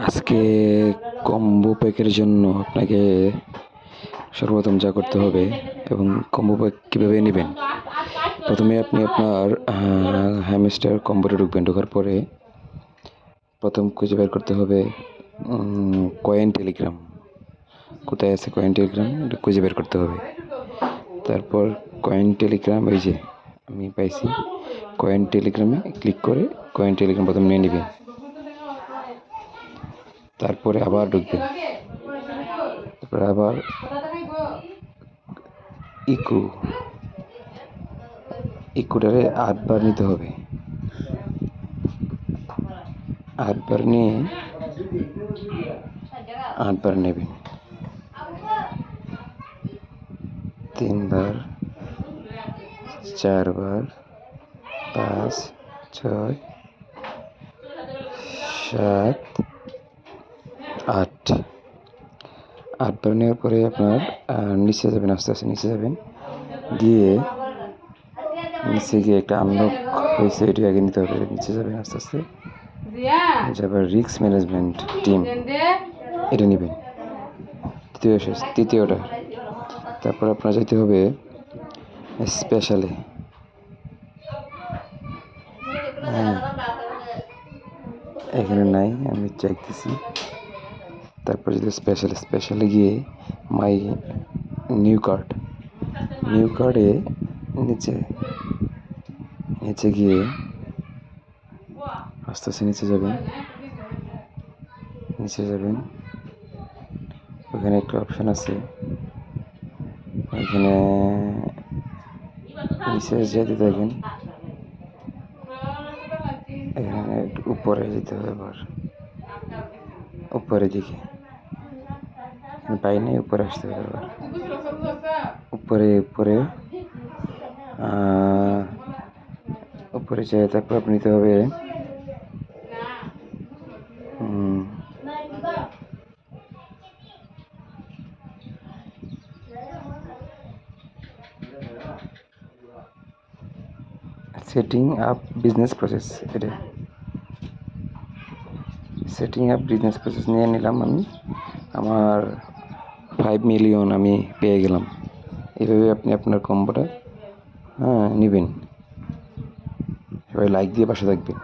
আজকে কম্বো প্যাকের জন্য আপনাকে সর্বপ্রথম যা করতে হবে এবং কম্বো প্যাক কীভাবে নেবেন, প্রথমে আপনি আপনার হ্যামস্টার কম্বোতে ঢুকবেন। ঢোকার পরে প্রথম খুঁজে বের করতে হবে কয়েন টেলিগ্রাম। কোথায় আছে কয়েন টেলিগ্রাম, এটা খুঁজে বের করতে হবে। তারপর কয়েন টেলিগ্রাম, এই যে আমি পাইছি, কয়েন টেলিগ্রামে ক্লিক করে কয়েন টেলিগ্রাম প্রথম নিয়ে নেবেন। তারপরে আবার ঢুকবেন, তারপরে আবার ইকুটারে 8 বার নিতে হবে। 8 বার নিয়ে 8 বার নেবেন, 3 বার, 4 বার, 5, 6, 7, 8। 8 বার নেওয়ার পরে আপনার নিচে যাবেন, আস্তে আস্তে নিচে যাবেন, গিয়ে নিচে গিয়ে একটা আনলক হয়েছে, এটি আগে নিতে হবে। নিচে যাবেন আস্তে আস্তে, যাবার রিস্ক ম্যানেজমেন্ট টিম, এটা নেবেন, তৃতীয়টা। তারপর আপনার যেতে হবে স্পেশালে। এখানে নাই, আমি চাইতেছি। তারপর যদি স্পেশালে গিয়ে মাই নিউ কার্ডে নিচে গিয়ে আস্তে আস্তে নিচে যাবেন। ওখানে একটা অপশান আছে, ওইখানে নিচে যেতে থাকেন। এখানে উপরে যেতে হবে, আবার উপরের দিকে পাই নাই, উপরে আসতে হবে। আবার উপরে যেয়ে তারপর আপনি নিতে হবে সেটিং আপ বিজনেস প্রসেস। এটা সেটিং আপ বিজনেস প্রসেস নিয়ে নিলাম আমি, আমার 5 মিলিয়ন আমি পেয়ে গেলাম। এইভাবে আপনি আপনার কম্বোটা নেবেন। সবাই লাইক দিয়ে পাশে থাকবেন।